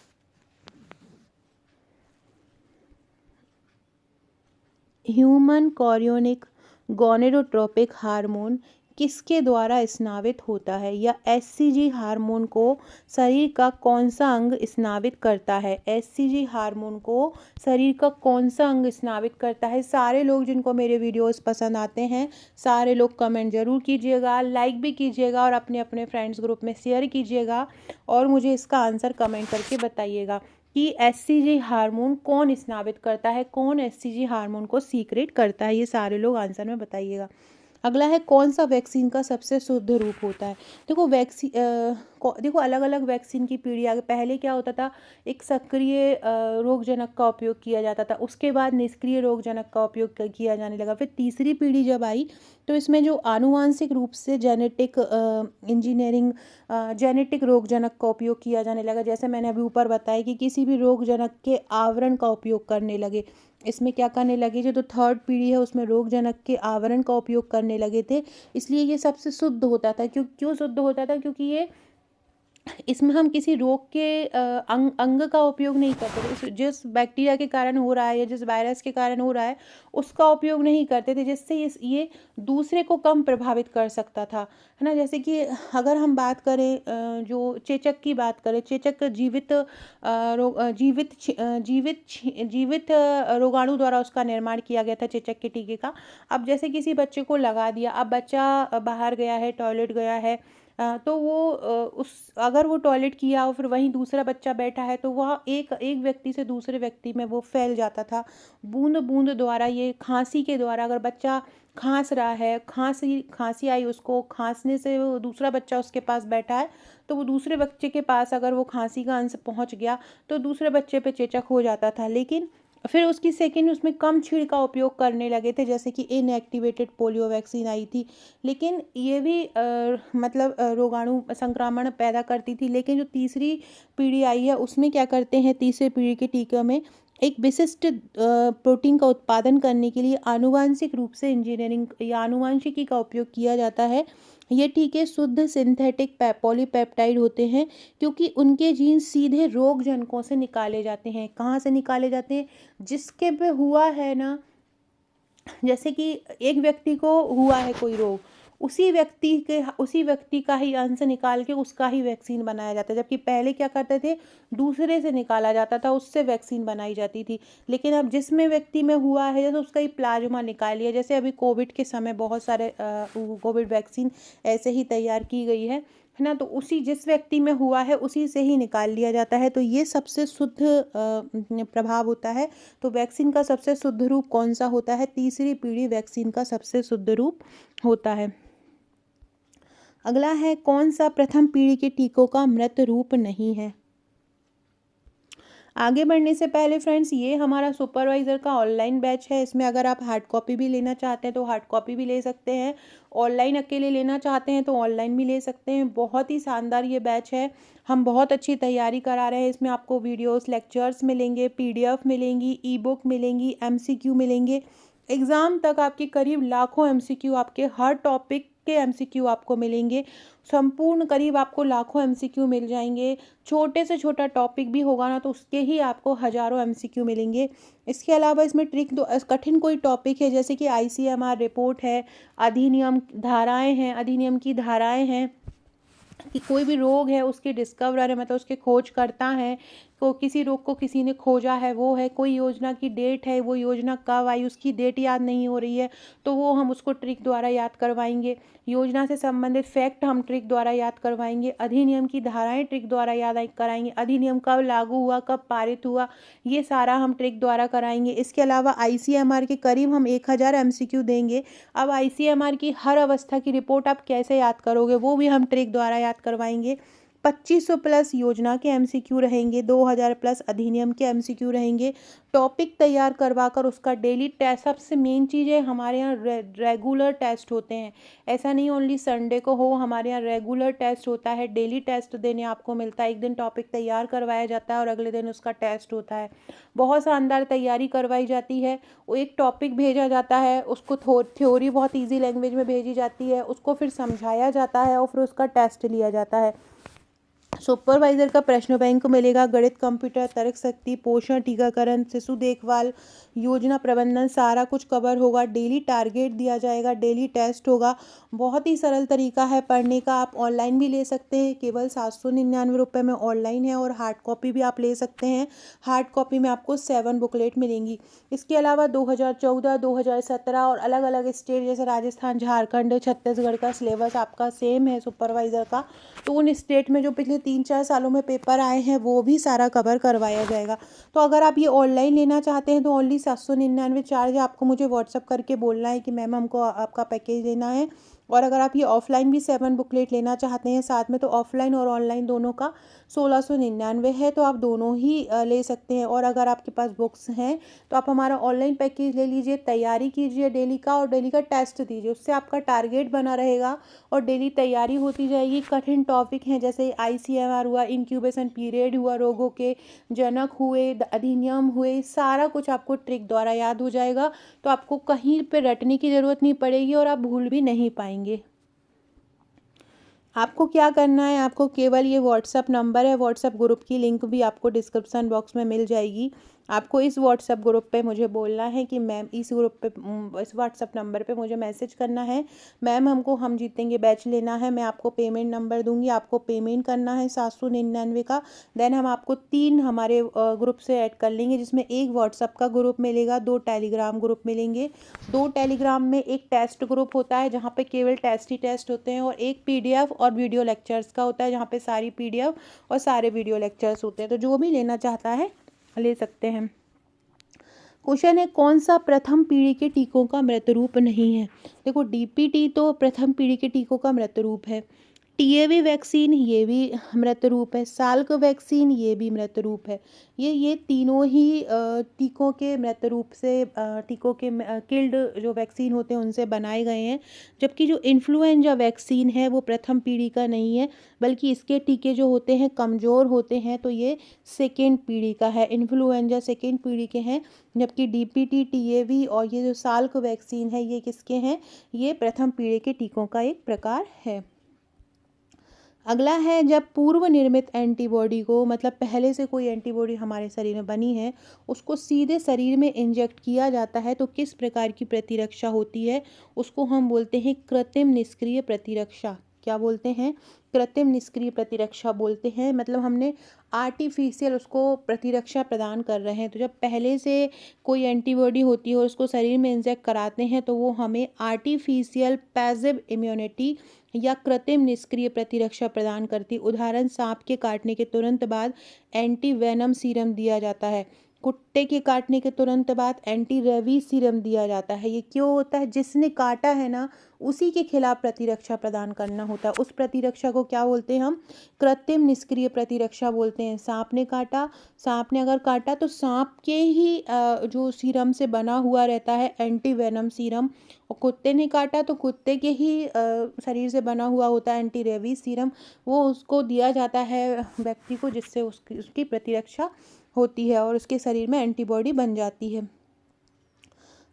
ह्यूमन कोरियोनिक गोनेडोट्रोपिक हार्मोन किसके द्वारा स्नावित होता है, या एचसीजी हार्मोन को शरीर का कौन सा अंग स्नावित करता है? एचसीजी हार्मोन को शरीर का कौन सा अंग स्नावित करता है? सारे लोग जिनको मेरे वीडियोस पसंद आते हैं, सारे लोग कमेंट जरूर कीजिएगा, लाइक भी कीजिएगा और अपने अपने फ्रेंड्स ग्रुप में शेयर कीजिएगा और मुझे इसका आंसर कमेंट करके बताइएगा कि एचसीजी हार्मोन कौन स्नावित करता है, कौन एचसीजी हार्मोन को सीक्रेट करता है। ये सारे लोग आंसर में बताइएगा। अगला है, कौन सा वैक्सीन का सबसे शुद्ध रूप होता है? देखो देखो अलग अलग वैक्सीन की पीढ़ी आगे। पहले क्या होता था, एक सक्रिय रोगजनक का उपयोग किया जाता था, उसके बाद निष्क्रिय रोगजनक का उपयोग किया जाने लगा। फिर तीसरी पीढ़ी जब आई तो इसमें जो आनुवांशिक रूप से जेनेटिक इंजीनियरिंग जेनेटिक रोगजनक का उपयोग किया जाने लगा। जैसे मैंने अभी ऊपर बताया कि किसी भी रोगजनक के आवरण का उपयोग करने लगे। इसमें क्या करने लगे, जो थर्ड पीढ़ी है उसमें रोगजनक के आवरण का उपयोग करने लगे थे, इसलिए ये सबसे शुद्ध होता था। क्यों शुद्ध होता था? क्योंकि ये इसमें हम किसी रोग के अंग का उपयोग नहीं करते थे। जिस बैक्टीरिया के कारण हो रहा है या जिस वायरस के कारण हो रहा है उसका उपयोग नहीं करते थे, जिससे ये दूसरे को कम प्रभावित कर सकता था, है ना। जैसे कि अगर हम बात करें जो चेचक की बात करें, चेचक जीवित रोगाणु द्वारा उसका निर्माण किया गया था, चेचक के टीके का। अब जैसे किसी बच्चे को लगा दिया, अब बच्चा बाहर गया है, टॉयलेट गया है, तो वो अगर वो टॉयलेट किया और फिर वहीं दूसरा बच्चा बैठा है तो वह एक व्यक्ति से दूसरे व्यक्ति में वो फैल जाता था बूंद बूंद द्वारा। ये खांसी के द्वारा, अगर बच्चा खांस रहा है, खांसी आई, उसको खांसने से वो दूसरा बच्चा उसके पास बैठा है तो वो दूसरे बच्चे के पास अगर वो खांसी का अंश पहुंच गया तो दूसरे बच्चे पे चेचक हो जाता था। लेकिन फिर उसकी सेकेंड उसमें कम छीड़ का उपयोग करने लगे थे, जैसे कि इनएक्टिवेटेड पोलियो वैक्सीन आई थी। लेकिन ये भी रोगाणु संक्रमण पैदा करती थी। लेकिन जो तीसरी पीढ़ी आई है उसमें क्या करते हैं, तीसरी पीढ़ी के टीके में एक विशिष्ट प्रोटीन का उत्पादन करने के लिए आनुवांशिक रूप से इंजीनियरिंग या आनुवांशिकी का उपयोग किया जाता है। ये टीके शुद्ध सिंथेटिक पॉलीपेप्टाइड होते हैं, क्योंकि उनके जीन सीधे रोगजनकों से निकाले जाते हैं। कहाँ से निकाले जाते हैं? जिसके पे हुआ है ना, जैसे कि एक व्यक्ति को हुआ है कोई रोग, उसी व्यक्ति का ही अंश निकाल के उसका ही वैक्सीन बनाया जाता है। जबकि पहले क्या करते थे, दूसरे से निकाला जाता था, उससे वैक्सीन बनाई जाती थी। लेकिन अब जिसमें व्यक्ति में हुआ है, जैसे उसका ही प्लाज्मा निकाल लिया। जैसे अभी कोविड के समय बहुत सारे कोविड वैक्सीन ऐसे ही तैयार की गई है ना। तो उसी जिस व्यक्ति में हुआ है उसी से ही निकाल लिया जाता है। तो ये सबसे शुद्ध प्रभाव होता है। तो वैक्सीन का सबसे शुद्ध रूप कौन सा होता है? तीसरी पीढ़ी वैक्सीन का सबसे शुद्ध रूप होता है। अगला है, कौन सा प्रथम पीढ़ी के टीकों का मृत रूप नहीं है? आगे बढ़ने से पहले फ्रेंड्स, ये हमारा सुपरवाइज़र का ऑनलाइन बैच है। इसमें अगर आप हार्ड कॉपी भी लेना चाहते हैं तो हार्ड कॉपी भी ले सकते हैं, ऑनलाइन अकेले लेना चाहते हैं तो ऑनलाइन भी ले सकते हैं। बहुत ही शानदार ये बैच है, हम बहुत अच्छी तैयारी करा रहे हैं। इसमें आपको वीडियोस, लेक्चर्स मिलेंगे, PDF मिलेंगी, ई-बुक मिलेंगी, MCQ मिलेंगे। एग्ज़ाम तक आपके करीब लाखों MCQ, आपके हर टॉपिक के MCQ आपको मिलेंगे। संपूर्ण करीब आपको लाखों MCQ मिल जाएंगे। छोटे से छोटा टॉपिक भी होगा ना तो उसके ही आपको हज़ारों MCQ मिलेंगे। इसके अलावा इसमें कठिन कोई टॉपिक है, जैसे कि ICMR रिपोर्ट है, अधिनियम की धाराएं हैं, कि कोई भी रोग है उसके डिस्कवरर है, मतलब उसके खोजकर्ता हैं, तो किसी रोग को किसी ने खोजा है वो है, कोई योजना की डेट है, वो योजना कब आई उसकी डेट याद नहीं हो रही है तो वो हम उसको ट्रिक द्वारा याद करवाएंगे। योजना से संबंधित फैक्ट हम ट्रिक द्वारा याद करवाएंगे। अधिनियम की धाराएं ट्रिक द्वारा याद कराएंगे। अधिनियम कब लागू हुआ, कब पारित हुआ, ये सारा हम ट्रिक द्वारा कराएंगे। इसके अलावा ICMR के करीब हम 1000 MCQ देंगे। अब ICMR की हर अवस्था की रिपोर्ट आप कैसे याद करोगे वो भी हम ट्रिक द्वारा याद करवाएंगे। 2500 प्लस योजना के एमसीक्यू रहेंगे, 2000 प्लस अधिनियम के एमसीक्यू रहेंगे। टॉपिक तैयार करवा कर उसका डेली टेस्ट, सबसे मेन चीज़ है हमारे यहाँ रेगुलर टेस्ट होते हैं। ऐसा नहीं ओनली संडे को हो, हमारे यहाँ रेगुलर टेस्ट होता है, डेली टेस्ट देने आपको मिलता है। एक दिन टॉपिक तैयार करवाया जाता है और अगले दिन उसका टेस्ट होता है। बहुत शानदार तैयारी करवाई जाती है। वो एक टॉपिक भेजा जाता है, उसको थ्योरी बहुत ईजी लैंग्वेज में भेजी जाती है, उसको फिर समझाया जाता है और फिर उसका टेस्ट लिया जाता है। सुपरवाइजर का प्रश्न बैंक मिलेगा, गणित, कंप्यूटर, तर्क शक्ति, पोषण, टीकाकरण, शिशु देखभाल, योजना प्रबंधन, सारा कुछ कवर होगा। डेली टारगेट दिया जाएगा, डेली टेस्ट होगा। बहुत ही सरल तरीका है पढ़ने का। आप ऑनलाइन भी ले सकते हैं, केवल 799 रुपये में ऑनलाइन है, और हार्ड कॉपी भी आप ले सकते हैं। हार्ड कॉपी में आपको 7 बुकलेट मिलेंगी। इसके अलावा 2014, 2017 और अलग अलग स्टेट जैसे राजस्थान, झारखंड, छत्तीसगढ़ का सिलेबस आपका सेम है सुपरवाइज़र का, तो उन स्टेट में जो पिछले 3-4 सालों में पेपर आए हैं वो भी सारा कवर करवाया जाएगा। तो अगर आप ये ऑनलाइन लेना चाहते हैं तो ओनली 799 चार्ज है। आपको मुझे व्हाट्सअप करके बोलना है कि मैम हमको आपका पैकेज लेना है। और अगर आप ये ऑफलाइन भी 7 बुकलेट लेना चाहते हैं साथ में, तो ऑफलाइन और ऑनलाइन दोनों का 1699 है, तो आप दोनों ही ले सकते हैं। और अगर आपके पास बुक्स हैं तो आप हमारा ऑनलाइन पैकेज ले लीजिए, तैयारी कीजिए डेली का, और डेली का टेस्ट दीजिए। उससे आपका टारगेट बना रहेगा और डेली तैयारी होती जाएगी। कठिन टॉपिक हैं जैसे ICMR हुआ, इंक्यूबेशन पीरियड हुआ, रोगों के जनक हुए, अधिनियम हुए, सारा कुछ आपको ट्रिक द्वारा याद हो जाएगा। तो आपको कहीं पे रटने की ज़रूरत नहीं पड़ेगी और आप भूल भी नहीं पाएंगे। आपको क्या करना है, आपको केवल ये व्हाट्सअप नंबर है, व्हाट्सअप ग्रुप की लिंक भी आपको डिस्क्रिप्शन बॉक्स में मिल जाएगी। आपको इस व्हाट्सअप ग्रुप पे मुझे बोलना है कि मैम इस ग्रुप पे, इस व्हाट्सअप नंबर पे मुझे मैसेज करना है, मैम हमको हम जीतेंगे बैच लेना है। मैं आपको पेमेंट नंबर दूंगी, आपको पेमेंट करना है 799 का। देन हम आपको 3 हमारे ग्रुप से ऐड कर लेंगे, जिसमें एक व्हाट्सअप का ग्रुप मिलेगा, 2 टेलीग्राम ग्रुप मिलेंगे। 2 टेलीग्राम में एक टेस्ट ग्रुप होता है जहाँ पे केवल टेस्ट ही टेस्ट होते हैं, और एक PDF और वीडियो लेक्चर्स का होता है जहाँ पे सारी PDF और सारे वीडियो लेक्चर्स होते हैं। तो जो भी लेना चाहता है ले सकते हैं। क्वेश्चन है, कौन सा प्रथम पीढ़ी के टीकों का मृत रूप नहीं है? देखो, DPT तो प्रथम पीढ़ी के टीकों का मृत रूप है। TAV वैक्सीन ये भी मृत रूप है। साल्क वैक्सीन ये भी मृत रूप है। ये तीनों ही टीकों के मृत रूप से, टीकों के किल्ड जो वैक्सीन होते हैं उनसे बनाए गए हैं। जबकि जो इन्फ्लुएंजा वैक्सीन है वो प्रथम पीढ़ी का नहीं है, बल्कि इसके टीके जो होते हैं कमज़ोर होते हैं, तो ये सेकेंड पीढ़ी का है। इन्फ्लुएंजा सेकेंड पीढ़ी के हैं, जबकि DPT, TAV और ये जो साल्क वैक्सीन है ये किसके हैं? ये प्रथम पीढ़ी के टीकों का एक प्रकार है। अगला है, जब पूर्व निर्मित एंटीबॉडी को, मतलब पहले से कोई एंटीबॉडी हमारे शरीर में बनी है, उसको सीधे शरीर में इंजेक्ट किया जाता है तो किस प्रकार की प्रतिरक्षा होती है? उसको हम बोलते हैं कृत्रिम निष्क्रिय प्रतिरक्षा। क्या बोलते हैं? कृत्रिम निष्क्रिय प्रतिरक्षा बोलते हैं। मतलब हमने आर्टिफिशियल उसको प्रतिरक्षा प्रदान कर रहे हैं। तो जब पहले से कोई एंटीबॉडी होती है और उसको शरीर में इंजेक्ट कराते हैं तो वो हमें आर्टिफिशियल पैसिव इम्यूनिटी या कृत्रिम निष्क्रिय प्रतिरक्षा प्रदान करती। उदाहरण, सांप के काटने के तुरंत बाद एंटी वेनम सीरम दिया जाता है। कुत्ते के काटने के तुरंत बाद एंटी रेबीज सीरम दिया जाता है। ये क्यों होता है? जिसने काटा है ना, उसी के खिलाफ प्रतिरक्षा प्रदान करना होता है। उस प्रतिरक्षा को क्या बोलते हैं हम? कृत्रिम निष्क्रिय प्रतिरक्षा बोलते हैं। सांप ने काटा, सांप ने अगर काटा तो सांप के ही जो सीरम से बना हुआ रहता है एंटी वेनम सीरम, और कुत्ते ने काटा तो कुत्ते के ही शरीर से बना हुआ होता है एंटी रेबीज सीरम। वो उसको दिया जाता है व्यक्ति को, जिससे उसकी प्रतिरक्षा होती है और उसके शरीर में एंटीबॉडी बन जाती है।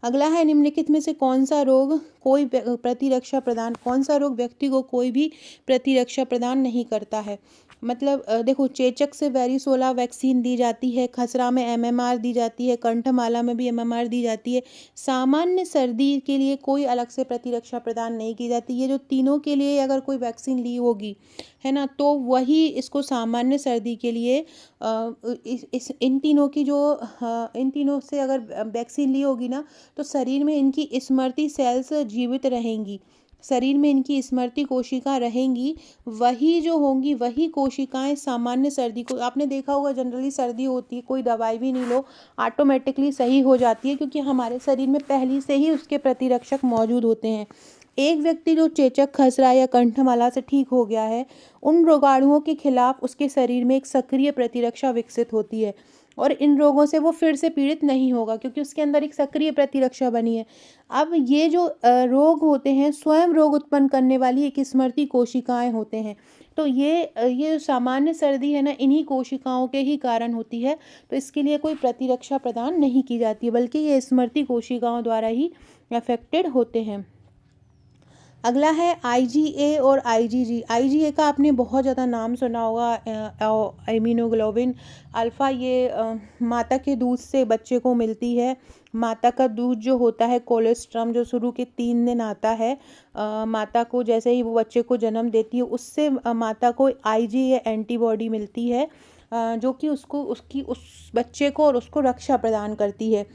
अगला है, निम्नलिखित में से कौन सा रोग कौन सा रोग व्यक्ति को कोई भी प्रतिरक्षा प्रदान नहीं करता है? मतलब देखो, चेचक से वेरिसोला वैक्सीन दी जाती है, खसरा में MMR दी जाती है, कंठमाला में भी MMR दी जाती है। सामान्य सर्दी के लिए कोई अलग से प्रतिरक्षा प्रदान नहीं की जाती। ये जो तीनों के लिए अगर कोई वैक्सीन ली होगी, है ना, तो वही इसको सामान्य सर्दी के लिए इन तीनों से अगर वैक्सीन ली होगी ना, तो शरीर में इनकी स्मृति सेल्स जीवित रहेंगी। शरीर में इनकी स्मृति कोशिका रहेंगी, वही जो होंगी वही कोशिकाएं सामान्य सर्दी को, आपने देखा होगा जनरली सर्दी होती है, कोई दवाई भी नहीं लो, ऑटोमेटिकली सही हो जाती है, क्योंकि हमारे शरीर में पहले से ही उसके प्रतिरक्षक मौजूद होते हैं। एक व्यक्ति जो चेचक, खसरा या कंठमाला से ठीक हो गया है, उन रोगाणुओं के खिलाफ उसके शरीर में एक सक्रिय प्रतिरक्षा विकसित होती है और इन रोगों से वो फिर से पीड़ित नहीं होगा क्योंकि उसके अंदर एक सक्रिय प्रतिरक्षा बनी है। अब ये जो रोग होते हैं स्वयं रोग उत्पन्न करने वाली एक स्मृति कोशिकाएं होते हैं। तो ये जो सामान्य सर्दी है ना, इन्हीं कोशिकाओं के ही कारण होती है। तो इसके लिए कोई प्रतिरक्षा प्रदान नहीं की जाती है, बल्कि ये स्मृति कोशिकाओं द्वारा ही अफेक्टेड होते हैं। अगला है आईजीए और आईजीजी। आईजीए का आपने बहुत ज़्यादा नाम सुना होगा, इम्यूनोग्लोबिन अल्फ़ा। ये माता के दूध से बच्चे को मिलती है। माता का दूध जो होता है, कोलेस्ट्रम, जो शुरू के 3 दिन आता है माता को, जैसे ही वो बच्चे को जन्म देती है उससे माता को आईजीए एंटीबॉडी मिलती है, जो कि उसको उस बच्चे को और उसको रक्षा प्रदान करती है।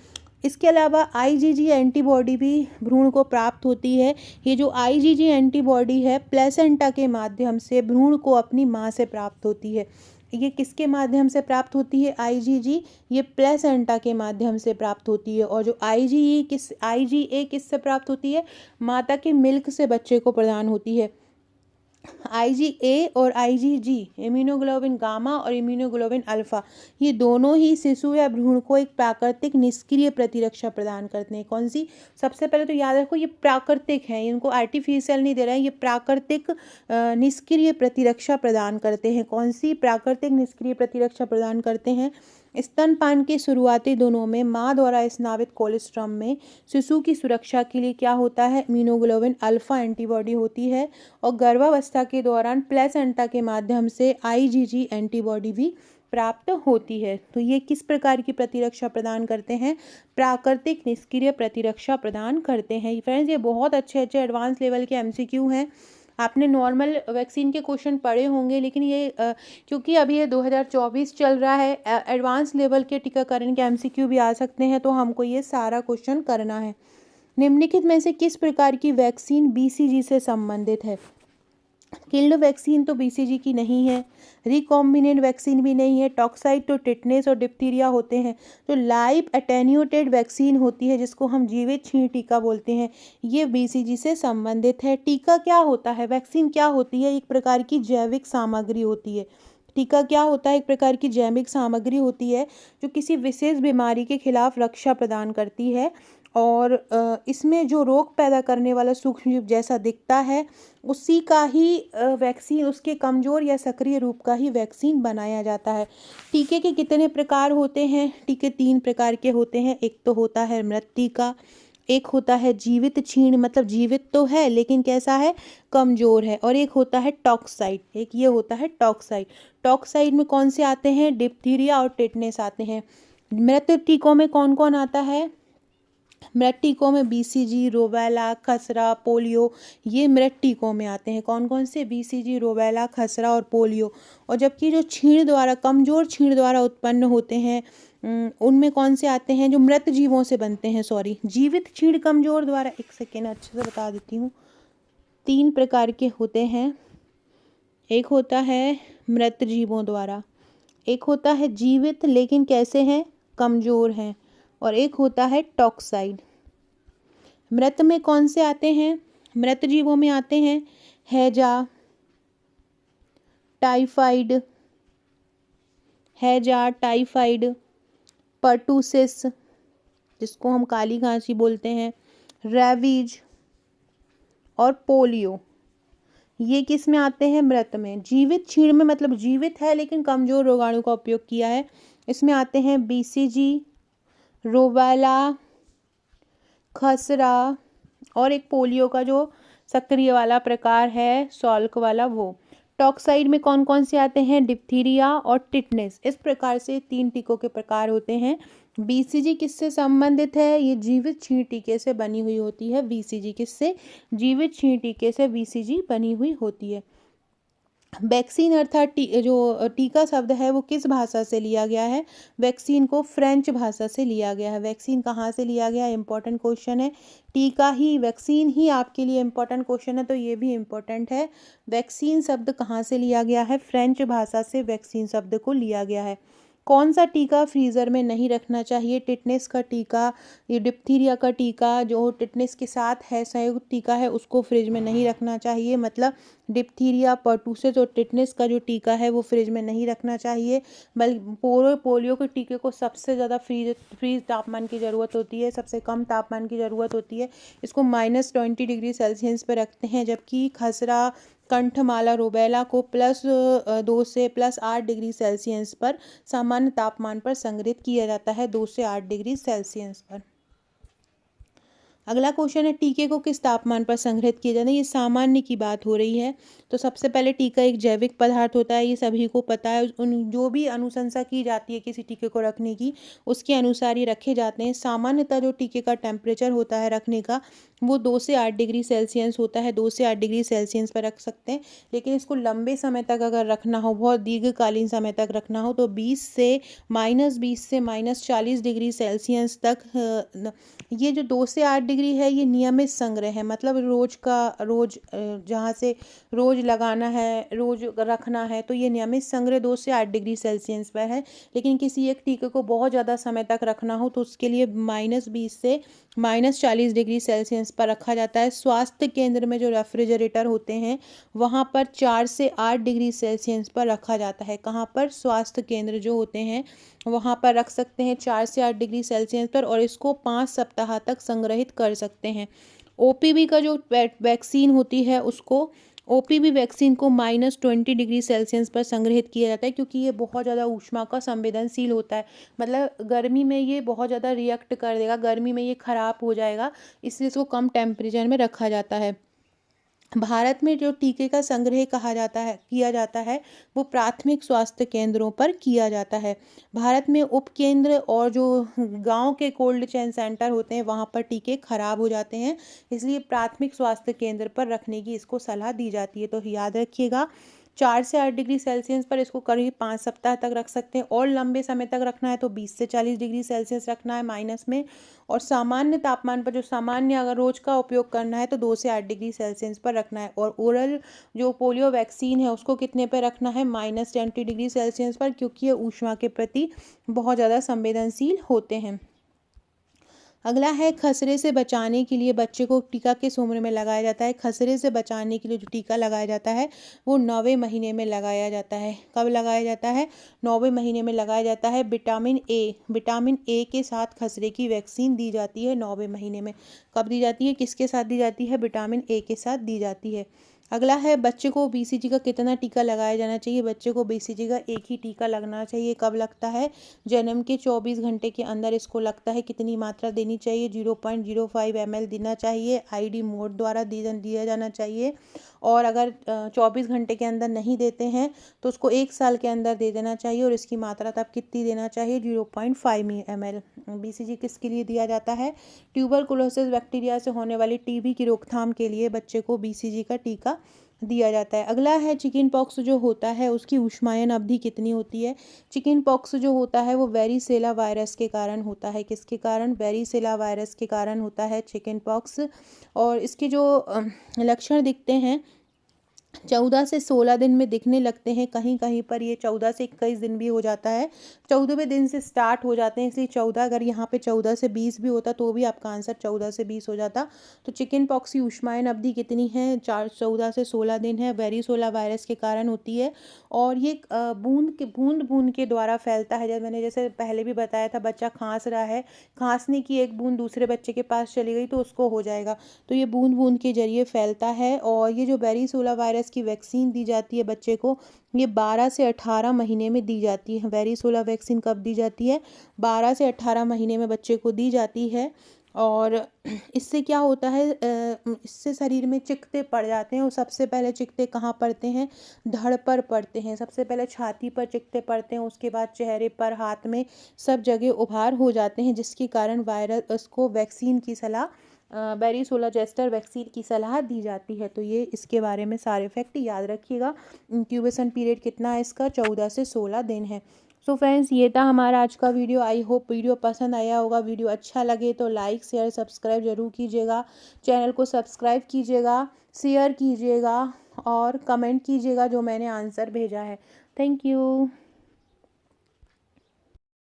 इसके अलावा आईजीजी एंटीबॉडी भी भ्रूण को प्राप्त होती है। ये जो आईजीजी एंटीबॉडी है प्लेसेंटा के माध्यम से भ्रूण को अपनी माँ से प्राप्त होती है। ये किसके माध्यम से प्राप्त होती है आईजीजी? ये प्लेसेंटा के माध्यम से प्राप्त होती है। और जो आईजीए किससे प्राप्त होती है? माता के मिल्क से बच्चे को प्रदान होती है। आईजीए और आईजीजी, इम्यूनोग्लोबिन गामा और इम्यूनोग्लोबिन अल्फा, ये दोनों ही शिशु या भ्रूण को एक प्राकृतिक निष्क्रिय प्रतिरक्षा प्रदान करते हैं। कौन सी? सबसे पहले तो याद रखो ये प्राकृतिक है, इनको आर्टिफिशियल नहीं दे रहे हैं, ये प्राकृतिक निष्क्रिय प्रतिरक्षा प्रदान करते हैं। कौन सी प्राकृतिक निष्क्रिय प्रतिरक्षा प्रदान करते हैं? स्तनपान के शुरुआती दिनों में माँ द्वारा स्नावित कोलेस्ट्रम में शिशु की सुरक्षा के लिए क्या होता है? इम्यूनोग्लोबिन अल्फा एंटीबॉडी होती है। और गर्भावस्था के दौरान प्लेसेंटा के माध्यम से आईजीजी एंटीबॉडी भी प्राप्त होती है। तो ये किस प्रकार की प्रतिरक्षा प्रदान करते हैं? प्राकृतिक निष्क्रिय प्रतिरक्षा प्रदान करते हैं। फ्रेंड्स, ये बहुत अच्छे एडवांस लेवल के एमसीक्यू हैं। आपने नॉर्मल वैक्सीन के क्वेश्चन पढ़े होंगे, लेकिन ये क्योंकि अभी ये 2024 चल रहा है, एडवांस लेवल के टीकाकरण के एमसीक्यू भी आ सकते हैं, तो हमको ये सारा क्वेश्चन करना है। निम्नलिखित में से किस प्रकार की वैक्सीन बीसीजी से संबंधित है? किल्ड वैक्सीन तो बीसीजी की नहीं है, रिकॉम्बिनेंट वैक्सीन भी नहीं है, टॉक्साइड तो टिटनेस और डिप्थीरिया होते हैं। जो लाइव एटेन्यूएटेड वैक्सीन होती है, जिसको हम जीवित छींक टीका बोलते हैं, ये बीसीजी से संबंधित है। टीका क्या होता है? वैक्सीन क्या होती है? एक प्रकार की जैविक सामग्री होती है। टीका क्या होता है? एक प्रकार की जैविक सामग्री होती है जो किसी विशेष बीमारी के खिलाफ रक्षा प्रदान करती है। और इसमें जो रोग पैदा करने वाला सूक्ष्मजीव जैसा दिखता है, उसी का ही वैक्सीन, उसके कमज़ोर या सक्रिय रूप का ही वैक्सीन बनाया जाता है। टीके के कितने प्रकार होते हैं? टीके 3 प्रकार के होते हैं। एक तो होता है मृत टीका, एक होता है जीवित छीण, मतलब जीवित तो है लेकिन कैसा है? कमज़ोर है। और एक होता है टॉक्साइड, एक ये होता है टॉक्साइड। टॉक्साइड में कौन से आते हैं? डिप्थीरिया और टेटनेस आते हैं। मृत टीकों में कौन कौन आता है? मृत टीकों में बीसीजी, रोबेला, खसरा, पोलियो, ये मृत टीकों में आते हैं। कौन कौन से? बीसीजी, रोबेला, खसरा और पोलियो। और जबकि जो छीण द्वारा, कमज़ोर छीण द्वारा उत्पन्न होते हैं, उनमें कौन से आते हैं? जो मृत जीवों से बनते हैं, सॉरी, जीवित छीण कमज़ोर द्वारा, एक सेकेंड अच्छे से बता देती हूँ। 3 प्रकार के होते हैं। एक होता है मृत जीवों द्वारा, एक होता है जीवित लेकिन कैसे हैं? कमज़ोर हैं, और एक होता है टॉक्साइड। मृत में कौन से आते हैं? मृत जीवों में आते हैं हैजा, टाइफाइड, पर्टूसिस, जिसको हम काली खांसी बोलते हैं, रेबीज और पोलियो। ये किस में आते हैं? मृत में। जीवित छीण में, मतलब जीवित है लेकिन कमज़ोर रोगाणु का उपयोग किया है, इसमें आते हैं बीसीजी, रोबेला, खसरा और एक पोलियो का जो सक्रिय वाला प्रकार है, सॉल्क वाला, वो। टॉक्साइड में कौन कौन से आते हैं? डिप्थीरिया और टिटनेस। इस प्रकार से 3 टीकों के प्रकार होते हैं। बीसीजी किससे संबंधित है? ये जीवित छीण टीके से बनी हुई होती है। बीसीजी किससे? जीवित छीण टीके से बीसीजी बनी हुई होती है। वैक्सीन अर्थात जो टीका शब्द है वो किस भाषा से लिया गया है? वैक्सीन को फ्रेंच भाषा से लिया गया है। वैक्सीन कहाँ से लिया गया? इंपॉर्टेंट क्वेश्चन है। टीका ही, वैक्सीन ही आपके लिए इंपॉर्टेंट क्वेश्चन है, तो ये भी इंपॉर्टेंट है। वैक्सीन शब्द कहाँ से लिया गया है? फ्रेंच भाषा से वैक्सीन शब्द को लिया गया है। कौन सा टीका फ्रीज़र में नहीं रखना चाहिए? टिटनेस का टीका, ये डिप्थीरिया का टीका जो टिटनेस के साथ है, संयुक्त टीका है, उसको फ्रिज में नहीं रखना चाहिए। मतलब डिप्थीरिया, पर्टूसिस और टिटनेस का जो टीका है वो फ्रिज में नहीं रखना चाहिए। पोलियो के टीके को सबसे ज़्यादा फ्रीज तापमान की ज़रूरत होती है, सबसे कम तापमान की ज़रूरत होती है। इसको -20 डिग्री सेल्सियस पर रखते हैं, जबकि खसरा, कंठमाला, रूबेला को +2 से +8 डिग्री सेल्सियस पर सामान्य तापमान पर संग्रहित किया जाता है, 2 से 8 डिग्री सेल्सियस पर। अगला क्वेश्चन है, टीके को किस तापमान पर संग्रहित किया जाता है? ये सामान्य की बात हो रही है। तो सबसे पहले टीका एक जैविक पदार्थ होता है, ये सभी को पता है। उन जो भी अनुशंसा की जाती है किसी टीके को रखने की, उसके अनुसार ये रखे जाते हैं। सामान्यतः जो टीके का टेम्परेचर होता है रखने का, वो 2 से 8 डिग्री सेल्सियस होता है, 2 से 8 डिग्री सेल्सियस पर रख सकते हैं। लेकिन इसको लंबे समय तक अगर रखना हो, बहुत दीर्घकालीन समय तक रखना हो, तो -20 से -40 डिग्री सेल्सियस तक ये जो 2 से 8 डिग्री है, ये नियमित संग्रह है। मतलब रोज जहाँ से रोज लगाना है, रोज रखना है, तो ये नियमित संग्रह 2 से 8 डिग्री सेल्सियस पर है। लेकिन किसी एक टीके को बहुत ज़्यादा समय तक रखना हो, तो उसके लिए -20 से -40 डिग्री सेल्सियस पर रखा जाता है। स्वास्थ्य केंद्र में जो रेफ्रिजरेटर होते हैं, वहाँ पर 4 से 8 डिग्री सेल्सियस पर रखा जाता है। कहाँ पर? स्वास्थ्य केंद्र जो होते हैं, वहाँ पर रख सकते हैं 4 से 8 डिग्री सेल्सियस पर, और इसको 5 सप्ताह तक संग्रहित कर सकते हैं। ओपीवी का जो वैक्सीन होती है, उसको ओपीवी वैक्सीन को -20 डिग्री सेल्सियस पर संग्रहित किया जाता है, क्योंकि ये बहुत ज़्यादा ऊष्मा का संवेदनशील होता है। मतलब गर्मी में ये बहुत ज़्यादा रिएक्ट कर देगा, गर्मी में ये ख़राब हो जाएगा, इसलिए इसको कम टेम्परेचर में रखा जाता है। भारत में जो टीके का संग्रह किया जाता है, वो प्राथमिक स्वास्थ्य केंद्रों पर किया जाता है। भारत में उपकेंद्र और जो गांव के कोल्ड चेन सेंटर होते हैं, वहां पर टीके खराब हो जाते हैं, इसलिए प्राथमिक स्वास्थ्य केंद्र पर रखने की इसको सलाह दी जाती है। तो याद रखिएगा, 4 से 8 डिग्री सेल्सियस पर इसको करीब 5 सप्ताह तक रख सकते हैं, और लंबे समय तक रखना है तो 20 से 40 डिग्री सेल्सियस रखना है माइनस में। और सामान्य तापमान पर, जो सामान्य अगर रोज का उपयोग करना है, तो 2 से 8 डिग्री सेल्सियस पर रखना है। और ओरल जो पोलियो वैक्सीन है, उसको कितने पर रखना है? -20 डिग्री सेल्सियस पर, क्योंकि ये ऊष्मा के प्रति बहुत ज़्यादा संवेदनशील होते हैं। अगला है, खसरे से बचाने के लिए बच्चे को टीका किस उम्र में लगाया जाता है? खसरे से बचाने के लिए जो टीका लगाया जाता है, वो 9वें महीने में लगाया जाता है। कब लगाया जाता है? 9वें महीने में लगाया जाता है। विटामिन ए के साथ खसरे की वैक्सीन दी जाती है 9वें महीने में। कब दी जाती है? किसके साथ दी जाती है? विटामिन ए के साथ दी जाती है। अगला है, बच्चे को बीसीजी का कितना टीका लगाया जाना चाहिए? बच्चे को बीसीजी का एक ही टीका लगना चाहिए। कब लगता है? जन्म के 24 घंटे के अंदर इसको लगता है। कितनी मात्रा देनी चाहिए? 0.05 ml देना चाहिए। आईडी मोड द्वारा दिया जाना चाहिए। और अगर 24 घंटे के अंदर नहीं देते हैं, तो उसको 1 साल के अंदर दे देना चाहिए। और इसकी मात्रा तब कितनी देना चाहिए? 0.5 ml। बीसीजी किसके लिए दिया जाता है? ट्यूबरकुलोसिस बैक्टीरिया से होने वाली टीबी की रोकथाम के लिए बच्चे को बीसीजी का टीका दिया जाता है। अगला है, चिकन पॉक्स जो होता है, उसकी ऊष्मायन अवधि कितनी होती है? चिकन पॉक्स जो होता है, वो वेरिसेला वायरस के कारण होता है। किसके कारण? वेरिसेला वायरस के कारण होता है चिकन पॉक्स। और इसके जो लक्षण दिखते हैं, 14 से 16 दिन में दिखने लगते हैं। कहीं कहीं पर ये 14 से 21 दिन भी हो जाता है। 14वें दिन से स्टार्ट हो जाते हैं, इसलिए 14, अगर यहाँ पे 14 से 20 भी होता तो भी आपका आंसर 14 से 20 हो जाता। तो चिकन पॉक्स की ऊष्मायन अवधि कितनी है? 14 से 16 दिन है। वेरिसोला वायरस के कारण होती है, और ये बूंद बूंद के द्वारा फैलता है। जैसे पहले भी बताया था, बच्चा खांस रहा है, खांसने की एक बूंद दूसरे बच्चे के पास चली गई तो उसको हो जाएगा। तो ये बूंद बूंद के जरिए फैलता है। और ये जो वेरिसोला वायरस की वैक्सीन दी जाती है बच्चे को, ये 12 से 18 महीने में दी जाती है। वेरिसोला वैक्सीन कब दी जाती है? 12 से 18 महीने में बच्चे को दी जाती है। और इससे क्या होता है, इससे शरीर में चिकते पड़ जाते हैं। और सबसे पहले चिकते कहाँ पड़ते हैं? धड़ पर पड़ते हैं। सबसे पहले छाती पर चिकते पड़ते हैं, उसके बाद चेहरे पर, हाथ में, सब जगह उभार हो जाते हैं, जिसके कारण वायरस को वैक्सीन की सलाह, वेरिसोला जोस्टर वैक्सीन की सलाह दी जाती है। तो ये इसके बारे में सारे फैक्ट याद रखिएगा। इंक्यूबेशन पीरियड कितना है इसका? 14 से 16 दिन है। सो फ्रेंड्स, ये था हमारा आज का वीडियो। आई होप वीडियो पसंद आया होगा। वीडियो अच्छा लगे तो लाइक शेयर सब्सक्राइब जरूर कीजिएगा। चैनल को सब्सक्राइब कीजिएगा, शेयर कीजिएगा और कमेंट कीजिएगा जो मैंने आंसर भेजा है। Thank you.